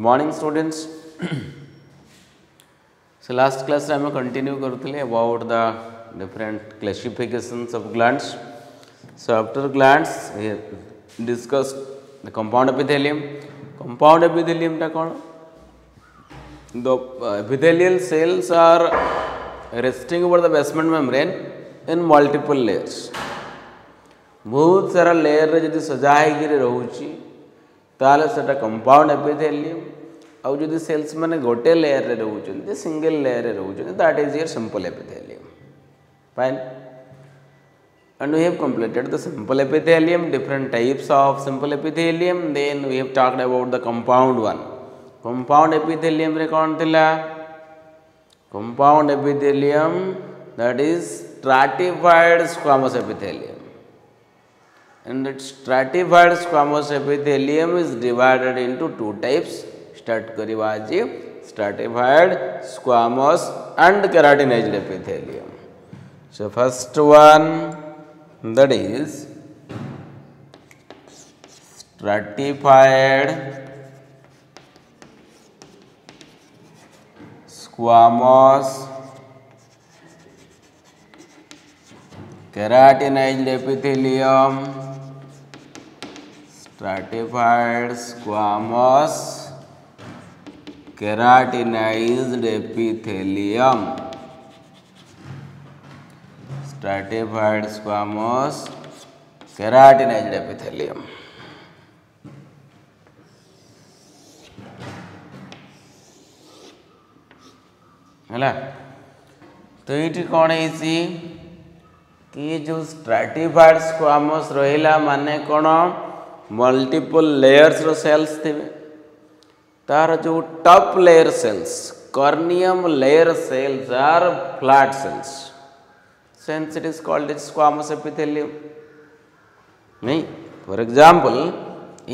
morning students. So last class I am continue करते about the different classifications of glands. So after glands we discussed the compound epithelium. Compound epithelium टा कौन? The epithelial cells are resting over the basement membrane in multiple layers. बहुत सारा layer रे जदि सजा होकर रोची ताले सेटा कंपाउंड एपिथेलियम आउ जदि सेल्स माने गोटे लेयर रे रहउचंती सिंगल लेयर रे रहउचंती that is your simple epithelium fine and we have completed the simple epithelium, different types of simple epithelium. Then we have talked about the compound one. Compound epithelium रे कौन थिला? Compound epithelium that is stratified squamous epithelium. And that stratified squamous epithelium is divided into two types. Start karibaji stratified squamous and keratinized epithelium. So first one, that is stratified squamous keratinized epithelium. Stratified squamous keratinized epithelium. Stratified squamous keratinized epithelium. है तो ये कौन है कि जो stratified squamous रहिला माने कौन मल्टीपल लेयर्स रो सेल्स थे तार जो top layer cells corneum layer cells are flat cells since it is called as squamous epithelium नहीं फॉर एग्जांपल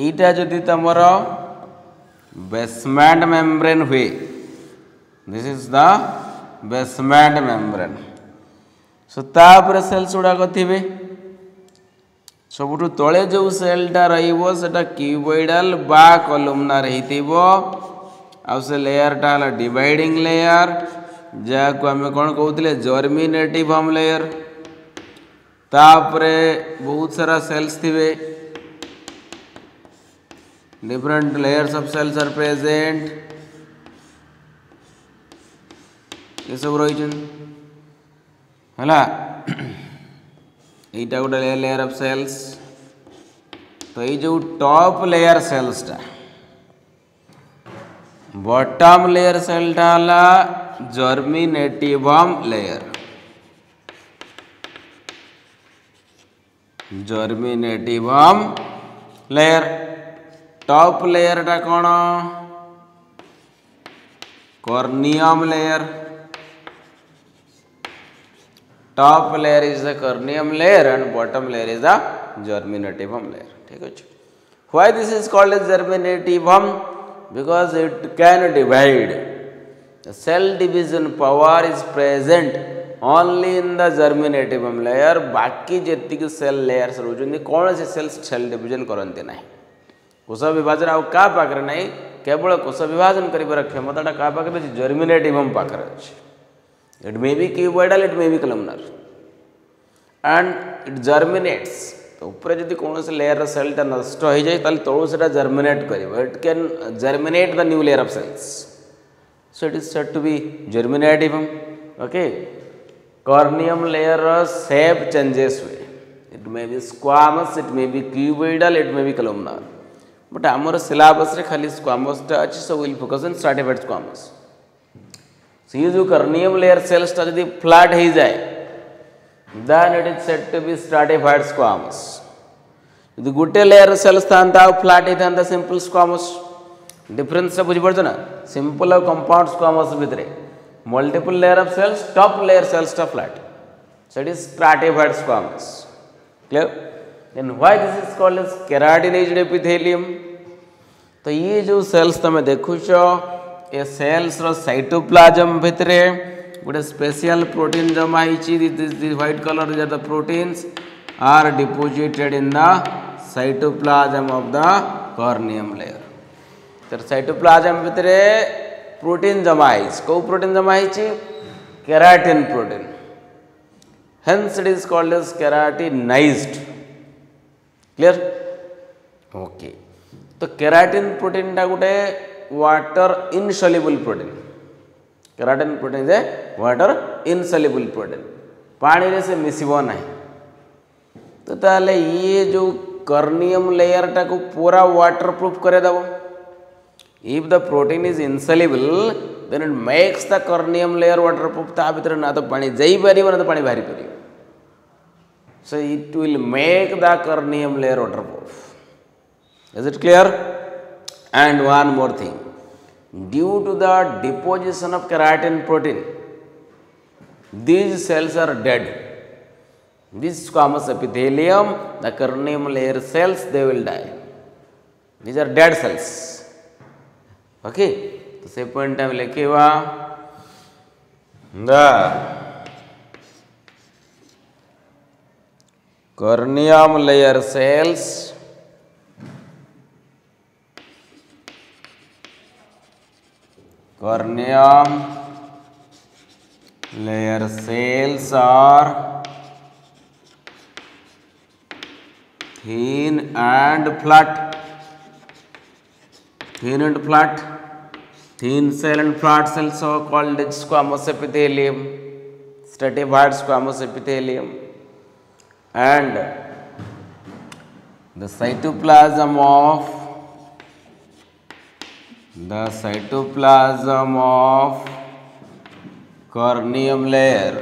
एटा जदि तमरो बेसमेंट मेम्ब्रेन हुए this is the basement membrane so तापर सेल्स गुड़ाक थे सबुठु तले जो सेलटा रहिबो सेटा क्यूबॉइडल बा कॉलमनार हेतिबो आ से लेयरटा हला डिवाइडिंग लेयर जाको आम कौन कहते जर्मिनेटिवम लेयर तापरे बहुत सारा सेल्स थे different layers of cells are present ये सब रही है यहीटा गोटे लेयर ऑफ सेल्स तो ये जो टॉप लेयर सेल्सटा बॉटम लेयर सेलटा हला germinativum layer germinativum layer top layer टा कौन corneum layer top layer is the corneum layer and bottom layer is the germinativum layer ठीक है why this is called as germinativum because it can divide. The cell division power is present only in the germinativum layer. बाकी जेतिक cell layers रोचंदी कौन से sales cell division करते ना कोष विभाजन आउ का पाखरे नहीं केवल कोष विभाजन कर क्षमता का पाखरे जर्मिनेटिवम पाखरे अच्छे it may be cuboidal it may be columnar and it germinates तो ऊपर जब कौन से लेयर सेलटा नष्ट हो जाए तलू से जर्मिनेट कर it can germinate the new layer of cells so it is said to be germinativum okay corneum layer shape changes हुए it may be squamous it may be cuboidal it may be columnar but आमर syllabus रे खाली स्क्वामसटा अच्छी so will focus on stratified squamous so ये जो corneum layer सेल्सटा जब flat हो जाए then it is said to be stratified squamous. यदि गोटे लेयर सेल्स था फ्लैट होता सिंपल स्क्वामस डिफरेंस से बुझी पड़छ ना सिंपल और कंपाउंड स्क्वामस भितर multiple layer of cells top layer cells टा flat so it is stratified squamous clear then why this is called as keratinized epithelium तो ये जो सेल्स तुम देखुछ ये सेल्स रो साइटोप्लाज्म भितर गोटे स्पेशल प्रोटीन जमा होती white colour the proteins are deposited in the cytoplasm of the corneum layer. तर साइटोप्लाज्म भितर प्रोटीन जमा है को प्रोटीन जमा है keratin protein hence it is called as keratinized clear okay तो केराटिन प्रोटीन टा गोटे water insoluble protein keratin protein जे वाटर इनसल्युबल प्रोटीन पानी रे से मिसिबो नाही तो ताले ये जो कर्नियम लेयर टा को पूरा वाटर प्रूफ करे दबो if the protein is insoluble then it makes the corneum layer waterproof ता भीतर ना तो पानी जाई परिबो ना तो पानी बाहरी परिबो so it will make the corneum layer waterproof is it clear and one more thing due to the deposition of keratin protein these cells are dead this squamous epithelium the corneum layer cells they will die these are dead cells okay तो से point हम लिखेवा the corneum layer cells corneum layer cells are thin and flat thin and flat thin cell and flat cells are called squamous epithelium stratified squamous epithelium and the cytoplasm of corneum layer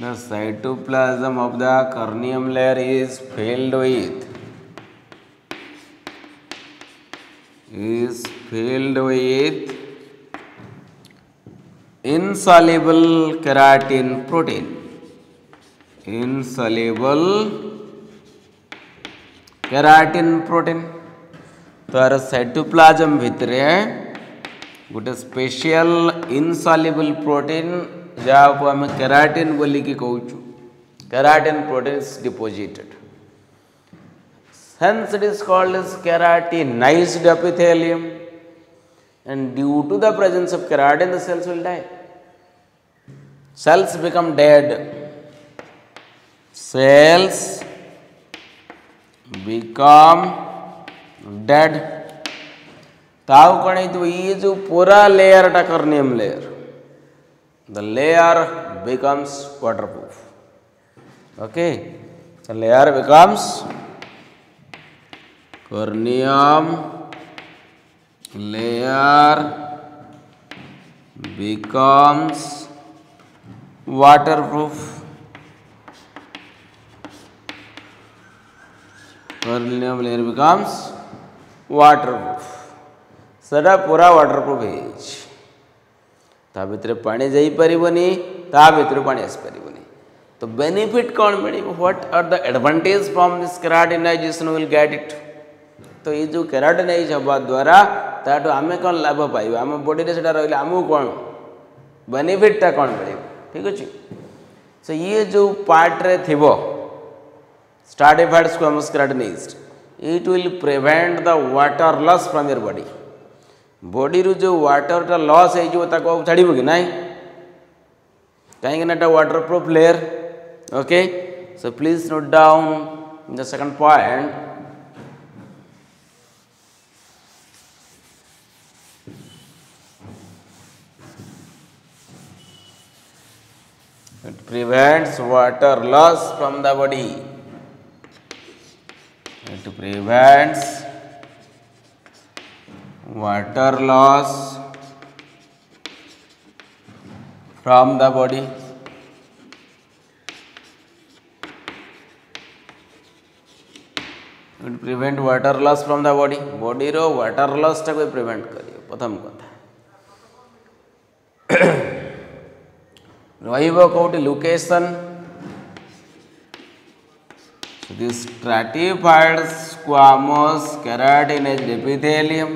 the cytoplasm of the corneum layer is filled with insoluble keratin protein insoluble keratin protein तार cytoplasm भितर गोटे special इनसल्युबल protein जहाँ को आम keratin बोली कि कहूँ keratin protein is deposited hence it is called as keratinized epithelium and due to the presence of keratin the cells will die cells become dead cells become dead ताऊ कणे तो ये जो पूरा लेयर टा कर्नियम layer the layer becomes waterproof okay the layer becomes corneum layer becomes waterproof corneum layer becomes waterproof सदा पूरा waterproof है भितर पानी जाई परिबनी ता भितर पानी आसी परिबनी तो बेनिफिट कौन मिले what are the advantage from this keratinization will get it तो ये जो केराटिनाइज हवा द्वारा ताटो आमे कौन लाभ पाइबा आम बॉडी रे सेटा रहले आमु कौन बेनिफिटटा कौन मिले ठीक अछि सो ये जो पार्ट रे थिबो stratified squamous keratinized it will prevent the water loss from your body body रू जो वाटर टा लॉस है जो ताको छाड़ीबो कि नाही कहीं ना waterproof layer okay so please note down the second point it prevents water loss from the body it prevents water loss from the body it prevent water loss from the body body रो water loss टा को prevent करियो प्रथम कथा रहिबो कोठी location this stratified squamous keratinized epithelium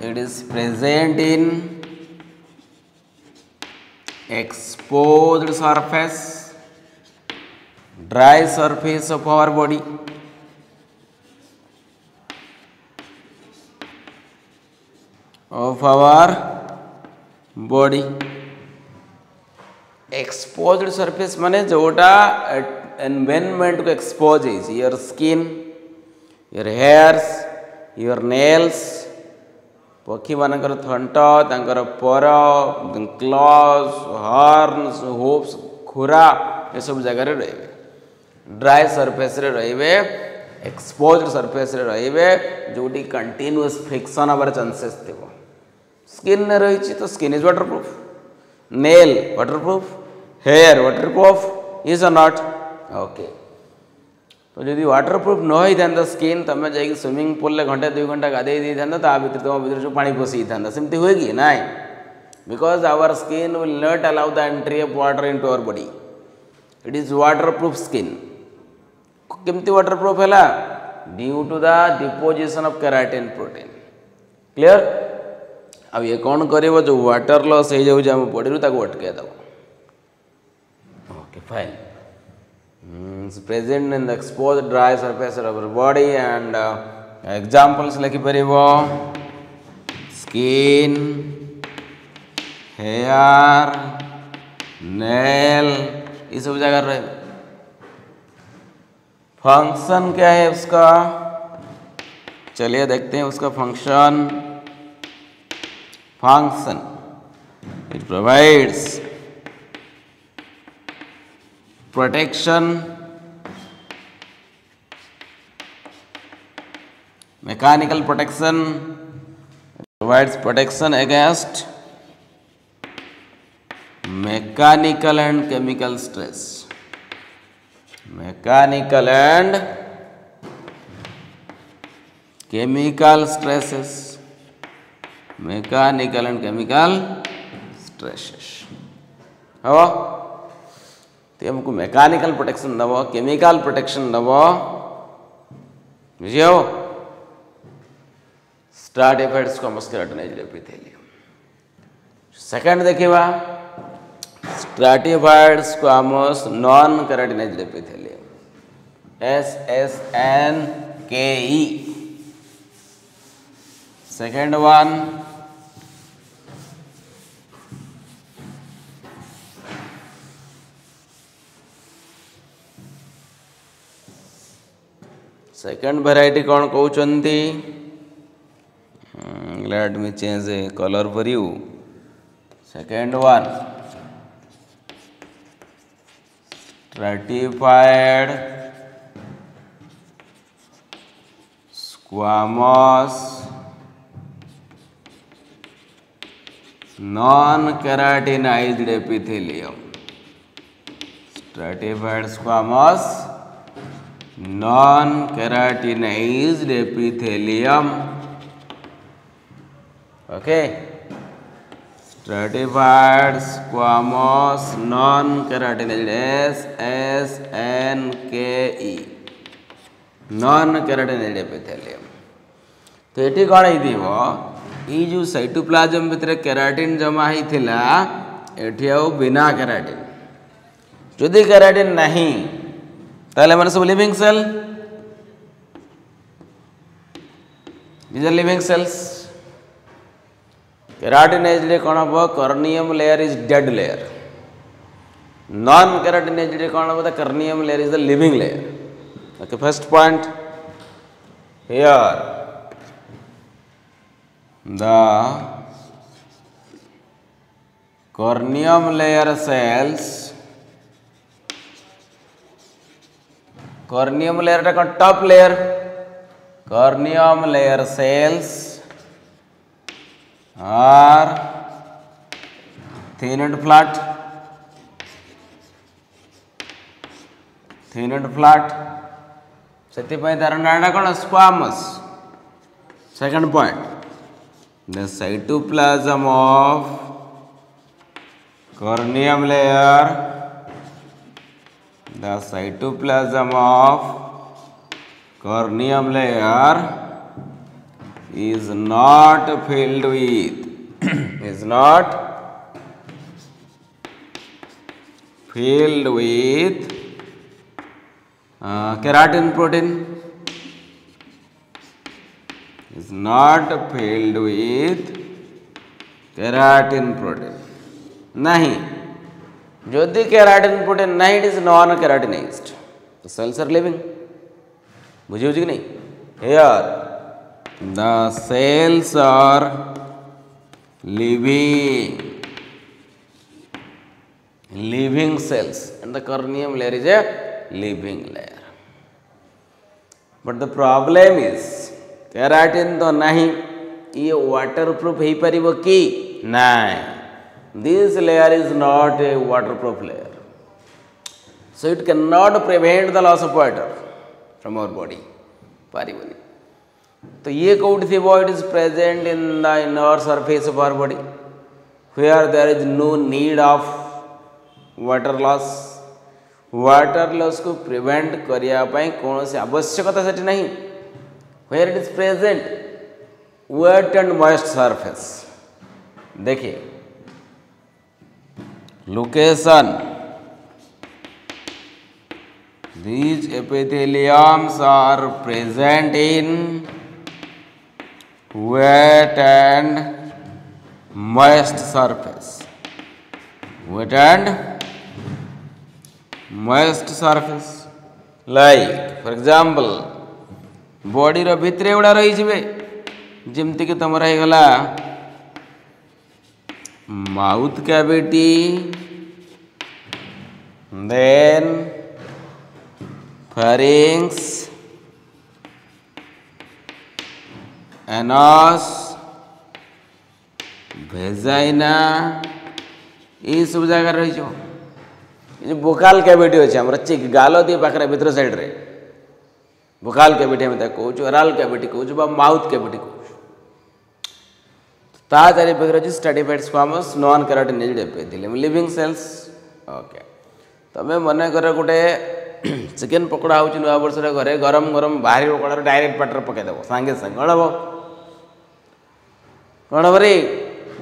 it is present in exposed surface dry surface of our body of our body. Exposed surface माने जोटा environment को expose है, your skin, your hairs, your nails, पक्षी मानकर थंट तांकर पर, क्लॉज, हॉर्न्स, होप्स, खुरा ये सब जगह रे रहिबे. ड्राई सरफेस रे रहिबे, एक्सपोज्ड सरफेस रे रहिबे जोटी कंटिन्यूअस फ्रिक्शन हबार चांसेस थिबो. स्किन ने रही तो skin is waterproof, nail waterproof, hair waterproof, is a not okay. तो जदि वाटरप्रूफ न होता था स्किन तुम जा स्विमिंग पूल घंटे 2 घंटा गाधे दी था भर तुम भर सब पानी पशि था सेमती हुए कि ना. Because our skin will not allow the entry of water into our body. It is waterproof skin. केमती वाटरप्रूफ है due to the deposition of keratin protein. Clear. अब ये कौन कर जो वाटर लॉस हो जाए बॉडी अटके दब. Okay fine. Is present in the exposed dry surface of our body and examples like paribo skin, hair, nail ये सब जगह रहे. फंक्शन क्या है उसका, चलिए देखते हैं उसका function. Function it provides protection, mechanical protection, provides protection against mechanical and chemical stress. Mechanical and chemical stresses. Mechanical and chemical stresses. how तो हमको मैकेनिकल प्रोटेक्शन दब, केमिकल प्रोटेक्शन दब. बुझे हो. स्ट्राटिफाइड्स को केराटिनाइज्ड एपिथेलियम. सेकंड देखिबा स्ट्राटिफाइड्स को आमस non keratinized epithelium. SSNKE. Second one second variety कौन कहते. Let me change a colour for you. Second one stratified squamous non keratinized epithelium. स्ट्रैटिफाइड स्क्वामस non-keratinized epithelium. Okay. Stratified squamous non-keratinized SSNKE. Non-keratinized epithelium. तो ये कौन ये जो cytoplasm भितर केराटिन जमा होता ये बिना केराटिन. जदि केराटिन नहीं ताले मैंने सब living cell. These are living cells. Keratinized कौन हम corneum layer is dead layer. Non keratinized कौन हम the corneum layer is the living layer. Okay, first point here the corneum layer cells. corneum layer टा कौन top layer. corneum layer cells are thin and flat. thin and flat. ସେଥିପାଇଁ ତାର ନାଁଟା କ'ଣ squamous. second point the cytoplasm of corneum layer. The cytoplasm of corneum layer is not filled with is not filled with keratin protein. Is not filled with keratin protein नहीं जदि keratin protein नहीं it is non keratinized तो cells are living बुझी कि नहीं here the cells are living cells and the corneum layer is a living layer but the problem is keratin तो नहीं ये waterproof हो परिबो कि नहीं this layer is not a waterproof layer so it cannot prevent the loss of water from our body परिबोनी तो ये code थी वो it is present in the inner surface of our body where there is no need of water loss को prevent करिया पई कौन से आवश्यकता सेठी नहीं where it is present wet and moist surface देखिए location these epitheliums are present in wet and moist surface wet and moist surface like for example body रो भितरे गुड़ा रही जिवे जिमती कि तुम रही गला mouth cavity then pharynx anus vagina ये सब जगह रही जो बोकाल कैविटी अच्छे हम चिक गाल दिए पाखे भीतर साइड रे बोकाल कैविटी हम कहूँ ओराल कैविटी कहूँ माउथ कैविटी कहूँ ता चारि पाखे अच्छी stratified squamous non keratinized epithelium living cells okay तमें मन कर गोटे चिकेन पकोड़ा हो नुआ वर्ष घरे गरम गरम बाहरी पकोड़ा डायरेक्ट पाटर पकईदेव सांगे सांगे कौन हम कौन हम रे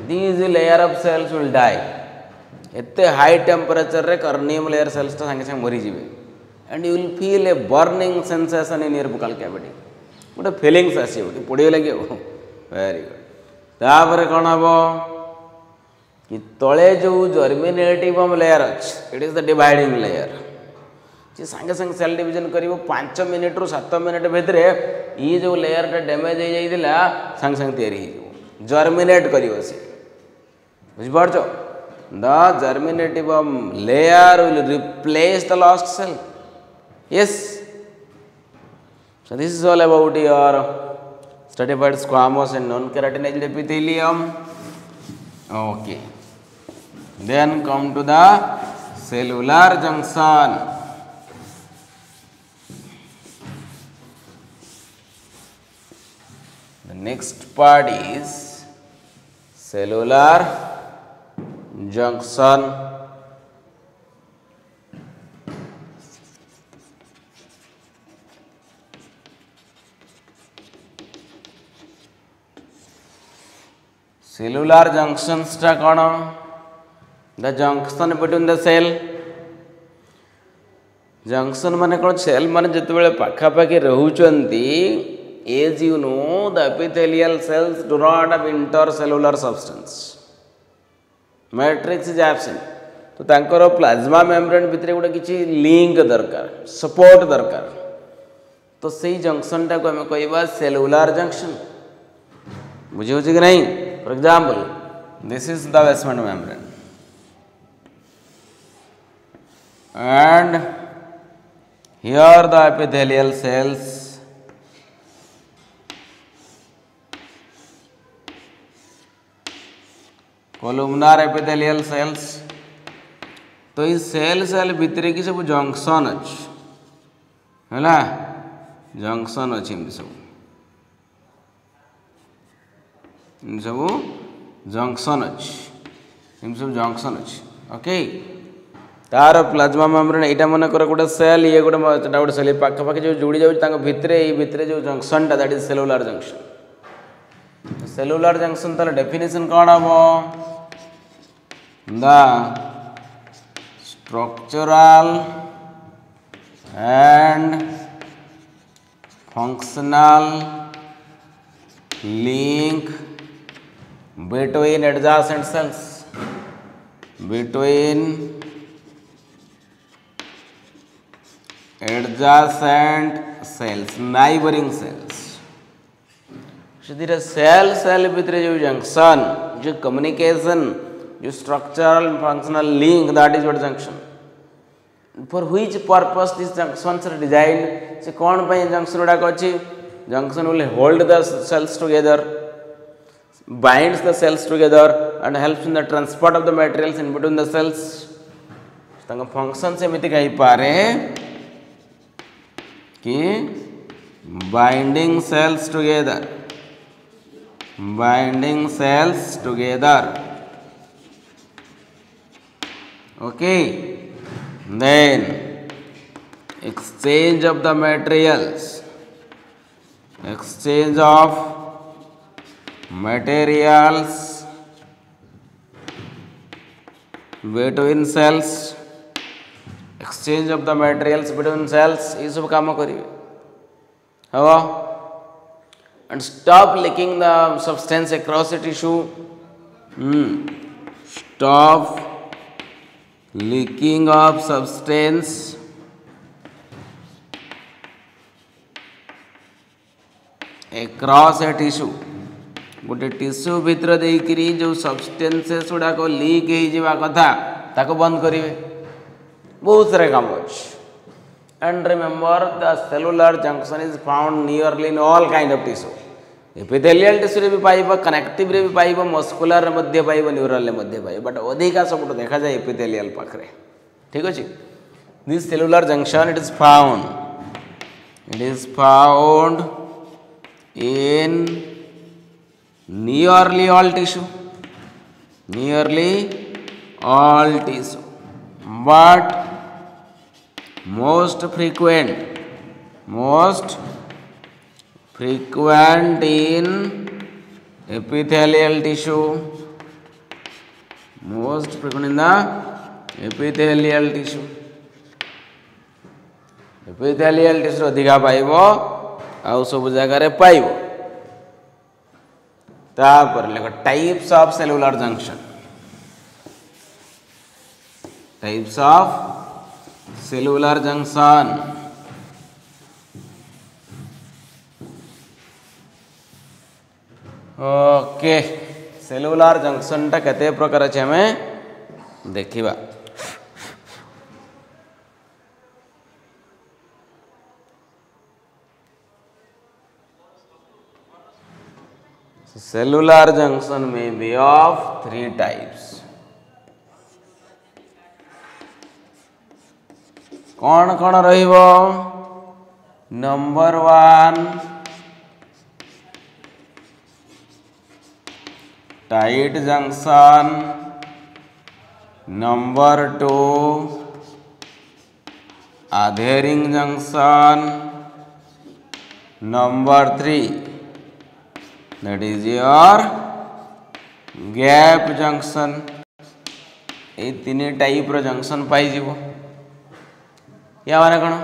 these layer of cells will die एते हाई टेम्परेचर रे कर्नियम लेयर सेल्स तो सांगे सांगे मरी जीवे and you will feel a burning sensation in your buccal cavity गोटे फिलिंग्स आसो कि पोड़ी लगे वेरी गुड तापर कौन हम कि तले जो जर्मिनेटिव लेयर अच्छे it is the dividing layer जी सांगे सांगे सेल डिविजन कर 5 मिनिट रु 7 मिनिट भितर ये जो लेयर टा डैमेज हो जाइला सांगे सांगे तैयारी हो जर्मिनेट करियो से बुझिपारछ the germinative layer will replace the lost cell yes so this is all about your stratified squamous and non keratinized epithelium okay then come to the cellular junction the next part is cellular junction cellular junctions टा कौन the junction between the cell junction माने कौन cell माने जिते बड़े पाखा पाखी रहउचंती as you know the epithelial cells do not have intercellular substance matrix is absent तो तांकर प्लाज्मा मेम्ब्रेन भितर गोटे किसी लिंक दरकार सपोर्ट दरकार तो सही जंक्शन टाक आम कह सेलुलार जंक्शन बुझे कि नहीं for example this is the basement membrane and here the epithelial cells columnar epithelial cells तो ये सेल भितर की सब जंक्शन अच्छी है जंक्शन अच्छी सब जंक्शन अच्छी सब जंक्शन अच्छी ओके तार प्लाज्मा मेम्ब्रेन यहाँ मन कर गोटे सेल ये गोटे सेल पाखापाखि जो जोड़ी जाऊँ भितर जो junction that is cellular junction cellular junction तार डेफिनेशन कौन हम the structural and functional link between adjacent cells, between adjacent cells, neighboring cells. So there is cell भितर जो junction, जो communication, जो structural and functional link, that is what junction. For which purpose these junctions are designed? से कौन पे junction उड़ा Kochi? Junction will hold the cells together, binds the cells together, and helps in the transport of the materials in between the cells. तंग function से मिति कहीं पारे कि binding cells together. Binding cells together. Okay. Then exchange of the materials. Exchange of materials between cells. Exchange of the materials between cells. ये सब काम करिए. हवा. And stop leaking the substance across the tissue. Stop leaking of substance across a tissue. गोटे tissue भितर देकरी जो substances गुड़ाक leak हो कथा ताको बंद करेंगे. बहुत सारे काम अच्छे. And remember, the cellular junction is found nearly in all kind of tissue. Epithelial tissue रे भी पाइबा, connective रे भी पाइबा, muscular रे मध्य पाइबा, neural रे मध्य पाइबा. But अधिका सब तो देखा जाए epithelial पाखरे. ठीक है जी. This cellular junction it is found. It is found in nearly all tissue. Nearly all tissue. But most frequent in epithelial tissue. Most frequent in the epithelial tissue. Epithelial tissue अधिका पाइबो आउ सब जगह रे पाइबो. तापर लेखो types of cellular junction. Types of cellular junction. Okay. Cellular junction टा केते प्रकार अछि हमें देखिबा. cellular junction may be of 3 types. कौन कौन रहिबो? Number 1 tight junction. Number 2 adhering junction. Number 3 that is your gap junction. ये तीन टाइप रो जंक्शन पाई जीवो. या माने कौन?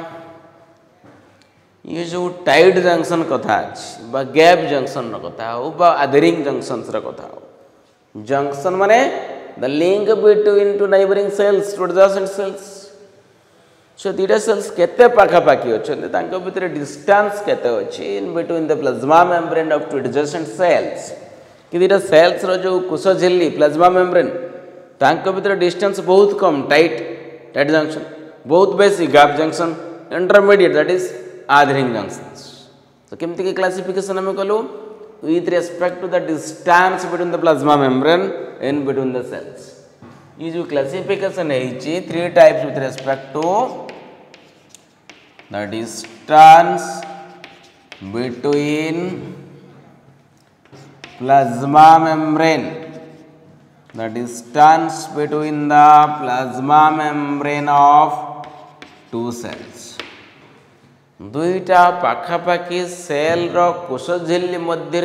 ये जो टाइट जंक्शन कथा अछि बा गैप जंक्शन रो कथा हो बा अधरिंग जंक्शन रो कथा हो. जंक्शन माने the link between two neighbouring cells two adjacent cells. So दीटा सेल्स केते पाखा पाखी अछन तांको भितर डिस्टेंस केते अछि in between the plasma membrane of two adjacent cells. कि दीटा सेल्स रो जो कुश झिल्ली प्लाज्मा मेम्ब्रेन तांको भितर डिस्टेंस बहुत कम. टाइट जंक्शन बहुत बेसी. Gap junction intermediate that is adhering junctions. So केमती की क्लासिफिकेशन हमें कलो with respect to the distance between the plasma membrane and between the cells. ये जो क्लासिफिकेशन है इची 3 types with respect to the distance between plasma membrane. The distance between the plasma membrane of 2 cells. दुईटा पाखापाखी cell row कोश झिल्ली मध्य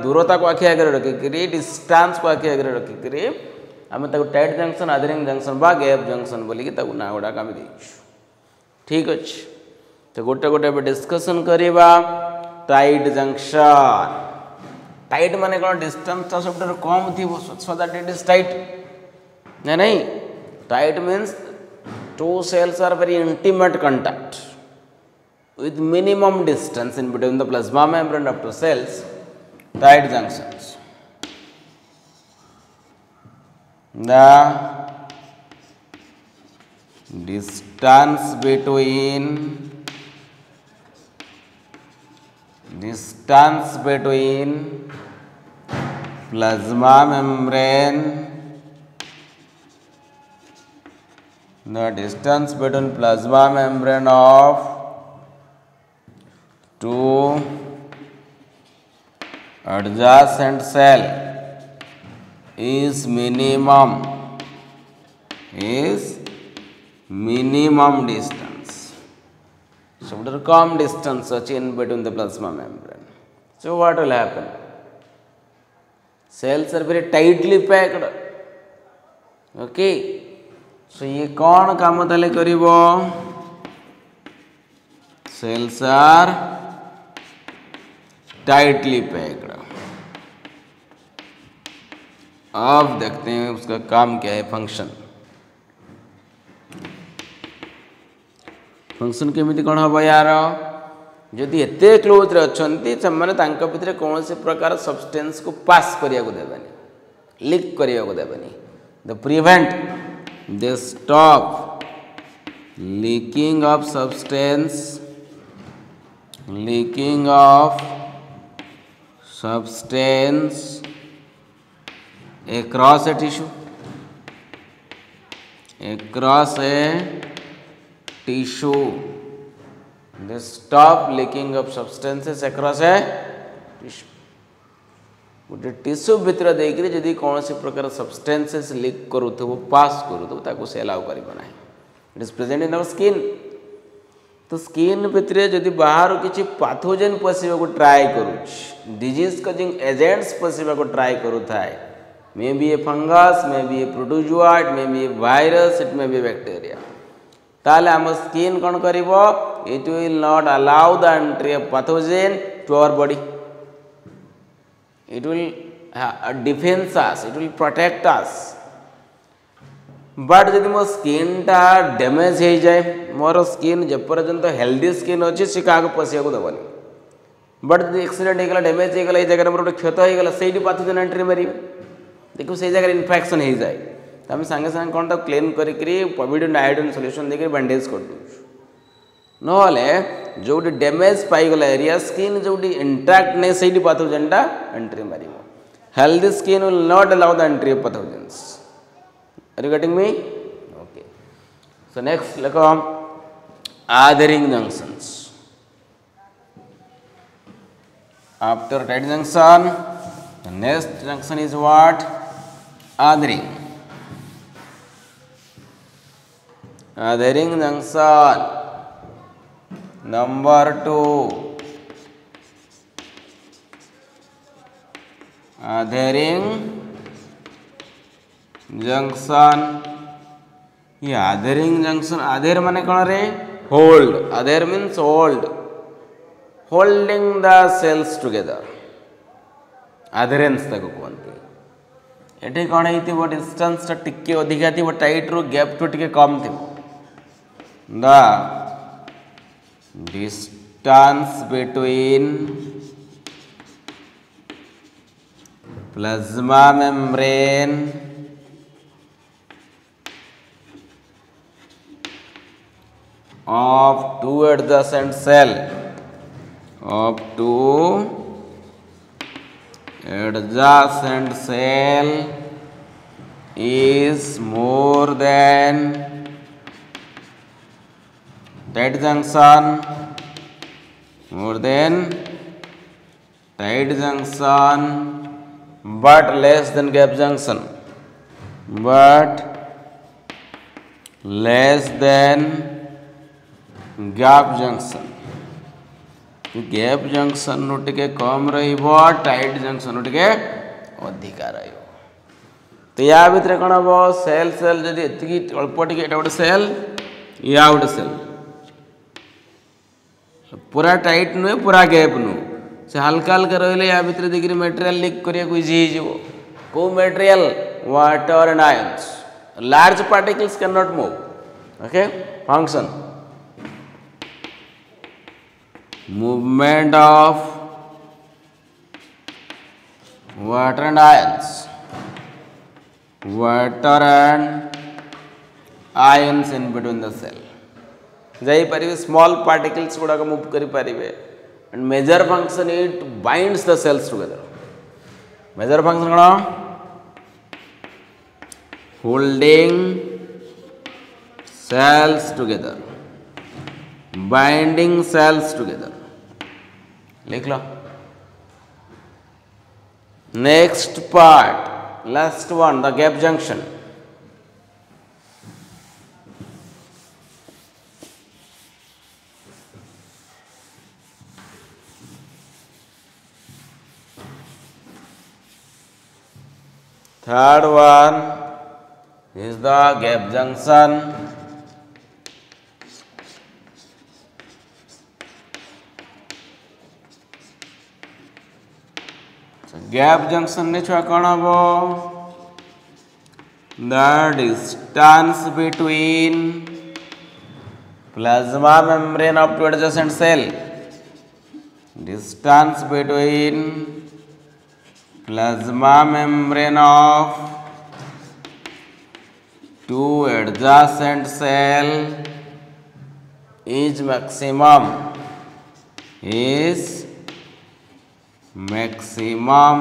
दूरता को आखि आगे रखिकी distance को आखि आगे रखिकी आम टाइट जंक्शन अधरिंग जंक्शन बा गैप जंक्शन बोलिकी ना गुड़ाक आम देचु. ठीक अच्छे. तो गोटे गोटे डिस्कसन करवा. टाइट जंक्शन टाइट माने कौन डिस्टेंस सब कम थी so that it is tight नहीं tight means two cells are very intimate contact with minimum distance in between the plasma membrane of two cells, tight junctions. The distance between plasma membrane of two adjacent cell is minimum distance. So there is come distance in between the plasma membrane. So what will happen? Cells are very tightly packed. Okay. So ये कौन काम ताले करिवो? Cells are tightly packed. अब देखते हैं उसका काम क्या है फंक्शन केमिति कौन हम यार जदि एते क्लोज रे अछंती ସେମାନେ ତାଙ୍କ ଭିତରେ କୌଣସି ପ୍ରକାର ସବଷ୍ଟାନ୍ସ को पास କରିବାକୁ ଦେବେନି लीक କରିବାକୁ ଦେବେନି the prevent they stop leaking of substance across a tissue they stop leaking of substances across a tissue गोटे टिश्यू भितर देकर जदि कौन प्रकार सब्सटेंसेस लीक करूथबो पास करूथबो ताको से अलाउ करिबो नाही it is present in our skin तो स्किन भितर जदि बाहर किछि पैथोजेन पसिबा को ट्राई करूछ डिजीज कॉजिंग एजेंट्स पसिबा को ट्राई करूथाय may be a fungus may be a protozoa may be a virus it may be bacteria ताले हम स्किन कौन करिवो it will not allow the entry of pathogen to our body it will defend us it will protect us but जदि मो skin टा damage हो जाए मोर skin जे पर्यंत हेल्दी स्किन अच्छे से क्या पशिया को देवनी बट एक्सीडेंट होगा डैमेज होगा ये जगह मोर क्षत होगा से पैथोजेन एंट्री मारे देखो से जगह इन्फेक्शन हो जाए तो आम सांगे सांगे कौन क्लीन करी पॉविडन आयोडीन सॉल्यूशन देकर बैंडेज कर दूँ नहले जो डैमेज पाईगला एरिया स्किन जो इंटैक्ट नहीं से पैथोजेन टा एंट्री मार healthy skin will not allow the entry of pathogens are you getting me okay so next देखो adhering junctions after tight junction the next junction is what adhering junction number 2 adhering junction ये adhering junction adhere माने कौन रे hold adhere means holding the cells together adherence तक कहते एठी कौन है वो डिस्टेंस टिके अधिका थी वो टाइट रो गैप तो टिके कम थी the distance between plasma membrane of two adjacent cell is more than tight junction but less than gap junction gap junction नु टिके कम रहिबो टाइट जंक्शन नु टिके अधिका रहिबो तो या भितर कोन हबो सेल जदी एतिकी अल्प टिके एटा गोटे सेल या गोटे सेल पूरा टाइट नुहे पूरा गैप नु से हल्का हल्का रहिले या भितर देखिए मटेरियल लीक करिया इजी हो को material water and ions large particles can not move okay function movement of water and ions in between the cell जाई परिवे small particles गुड़ा का move करी परिवे and major function it binds the cells together major function कौन holding cells together binding cells together लिख लो next part last one the gap junction third one is the gap junction gap junction ne chua kon habo the distance between plasma membrane of two adjacent cell distance between plasma membrane of two adjacent cell is maximum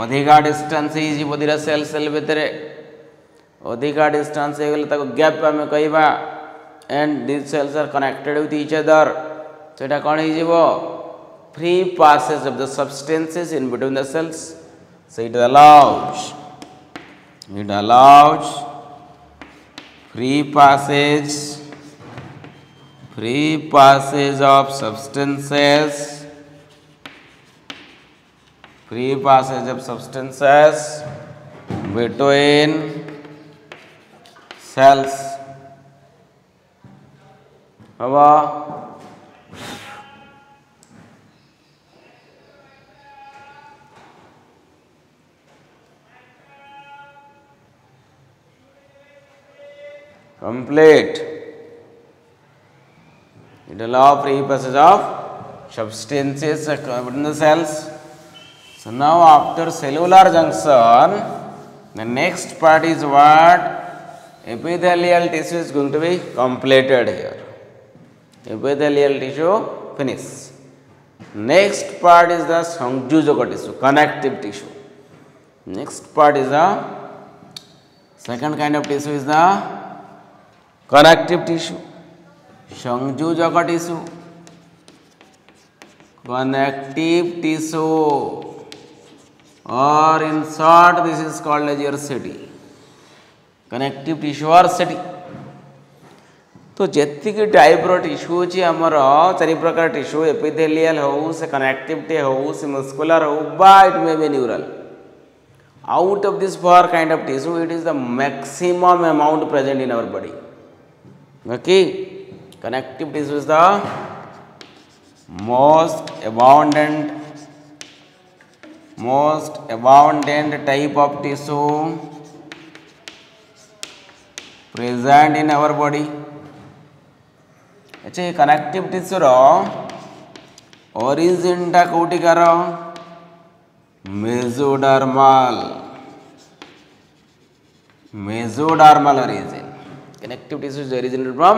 अधिका distance ही cell cell भितर अधिका distance gap आम कहवा and this cells are connected with each other सेटा कौन हो free passage of the substances in between the cells so it allows free passage of substances free passage of substances between cells हवा complete it allow free passage of substances between the cells. So now after cellular junction, the next part is what? Epithelial tissue is going to be completed here. Epithelial tissue finish. Next part is the Sangjujaka tissue, connective tissue. Next part is the second kind of tissue is the connective tissue. Sangjujaka tissue, connective tissue. Or in short this is called as your city connective tissue or city तो जेतिक type रो tissue अछि हमर चारि प्रकार tissue epithelial हो से connective टे हो से मस्कुलर हो बा it may B neural out of this four kind of tissue it is the maximum amount present in our body okay connective tissue is the most abundant type of tissue present in our body. अच्छा connective tissue रो origin टा कोठी car mesodermal origin connective tissue is originated from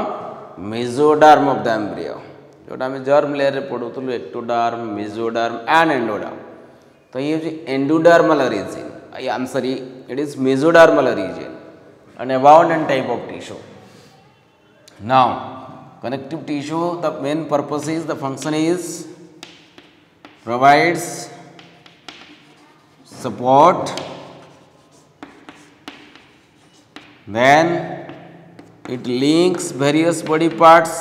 mesoderm of the embryo जोटा हम germ layer रे पढुतलु ectoderm mesoderm and endoderm तो ये endodermal origin I am sorry it is mesodermal origin an abundant type of tissue. Now connective tissue the main purpose is the function is provides support then it links various body parts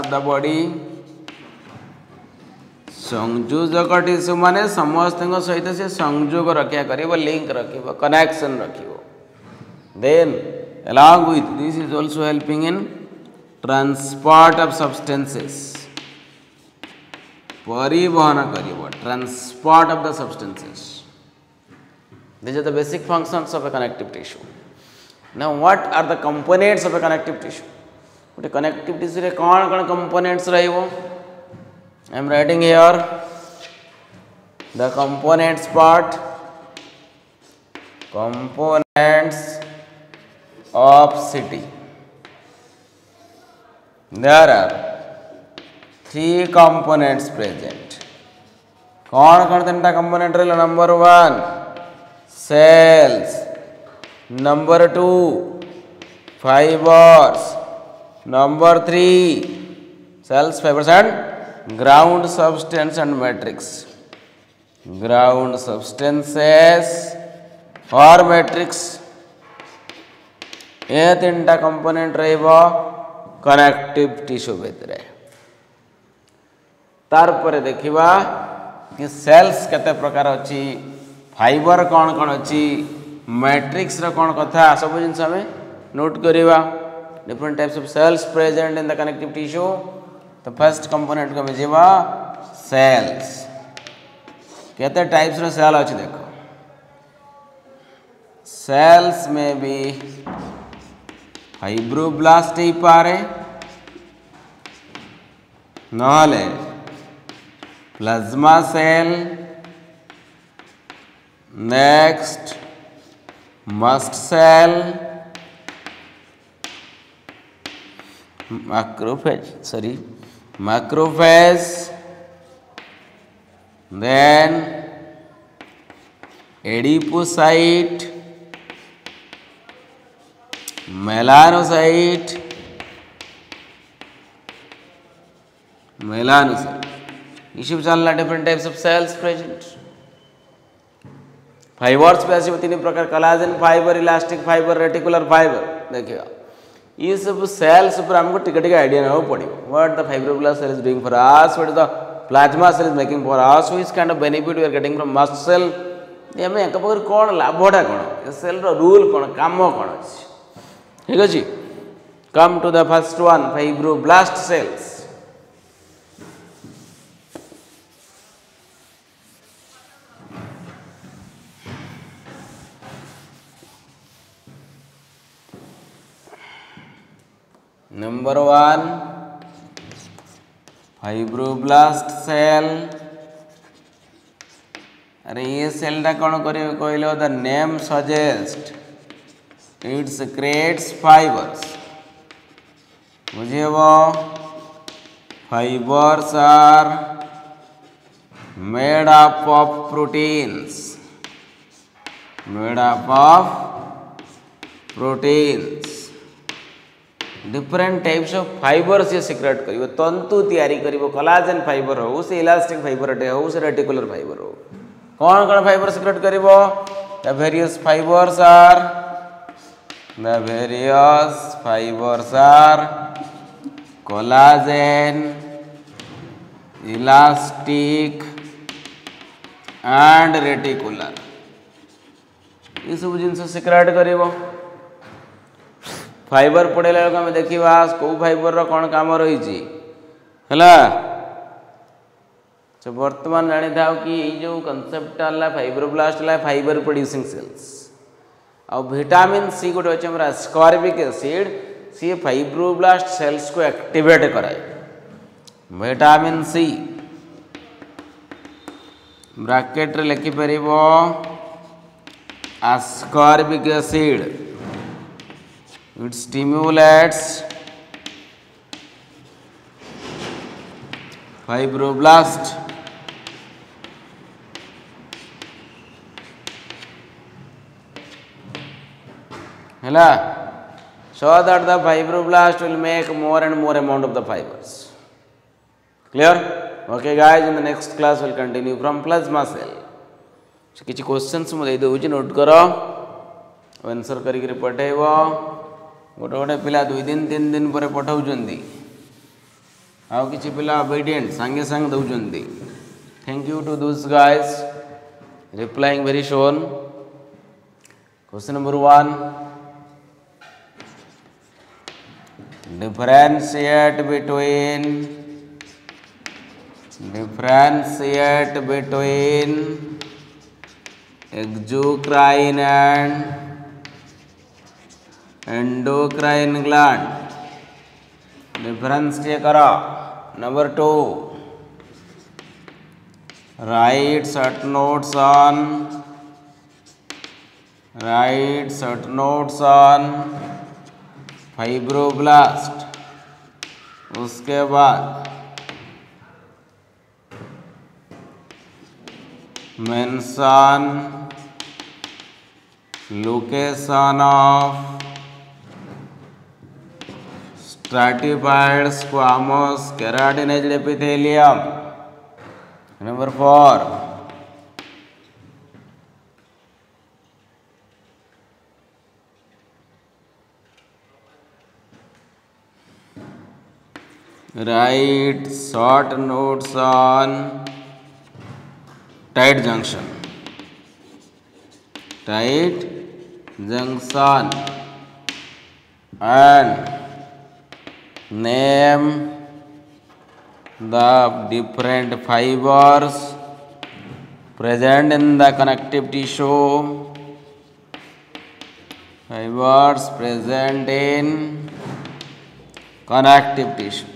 of the body संयोजक tissue माने समस्त सहित से संयोग रक्षा कर link रख connection रख then along with this is also helping in transport of substances परिवहन करिवो transport of the substances these are the basic functions of a connective tissue. Now what are the components of a connective tissue? But a connective tissue रे कौन components रहिवो I am writing here the components part components of CT. There are three components present. कौन तीनटा component रहिला number 1 cells, number 2 fibers, number 3 cells, fibers and ground substance and matrix. Ground substances or matrix ये तीनटा component रहिबो connective tissue भितरे तार पर देखिबा कि सेल्स केते प्रकार अछि फाइबर कौन कौन अच्छी मैट्रिक्स कौन कथा सब जिन हमें नोट करिवा different types of cells present in the connective tissue तो फर्स्ट कंपोनेंट को मिजेबा सेल्स केते टाइप्स रो सेल अछि देखो सेल्स में भी फाइब्रोब्लास्ट ही पारे नहले plasma cell next mast cell macrophage then adipocyte melanocyte इसी चलना different types of cells present fibres पे ऐसे तीन प्रकार collagen fibre elastic fibre reticular fibre देखिए ये सब सेल्स पर हमको टिके आइडिया ना पड़ो what the fibroblast cell is doing for us what the plasma cell is making for us which kind of benefit we are getting from mast cell ये हमें एक प्रकार कोन लाभटा कोन ये सेल रो रूल कोन काम कोन अछि ठीक अछि come to the first one fibroblast cells Number 1 fibroblast cell अरे ये सेल टा कौन करिवे कहलो the name suggest it creates fibres बुझेबो fibres are made up of proteins different types of fibres ये सिक्रेट करिवो तंतु तैयारी करिवो कोलाजन फाइबर हो से इलास्टिक फाइबर हो से रेटिकुलर फाइबर हो कौन कौन फाइबर सिक्रेट करिवो the various fibres are collagen elastic and reticular ये सब जिनस सिक्रेट करिवो फाइबर पढ़ेला आम देखा कौ फाइबर कौन काम रही है बर्तमान जानी था कि जो कनसेप्ट है फाइब्रोब्लास्ट है फाइबर प्रोड्यूसिंग सेल्स और विटामिन सी गोटे अच्छे अस्कॉर्बिक एसिड सी फाइब्रोब्लास्ट सेल्स को एक्टिवेट कराए विटामिन सी ब्रैकेट रे लिखि परिबो ascorbic acid it stimulates fibroblast hela so that the fibroblast will make more and more amount of the fibers clear okay guys in the next class we'll continue from plasma cell so kichi questions mu dei dou note karo answer करी पठेब गोटे गोटे पिला 2 दिन 3 दिन पर पठाऊँ आउ किसी पिला ओबीडिएंट सांगे सांग दौरान thank you to those guys replying very soon question number 1 differentiate between exocrine and endocrine gland. Differentiate करो. Number 2, write certain notes on fibroblast. उसके बाद mention location of stratified squamous keratinized epithelium. Number 4, write short notes on tight junction and name the different fibers present in the connective tissue. Fibers present in connective tissue.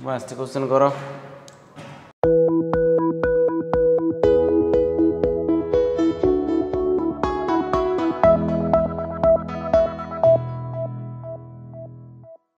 बस question करो.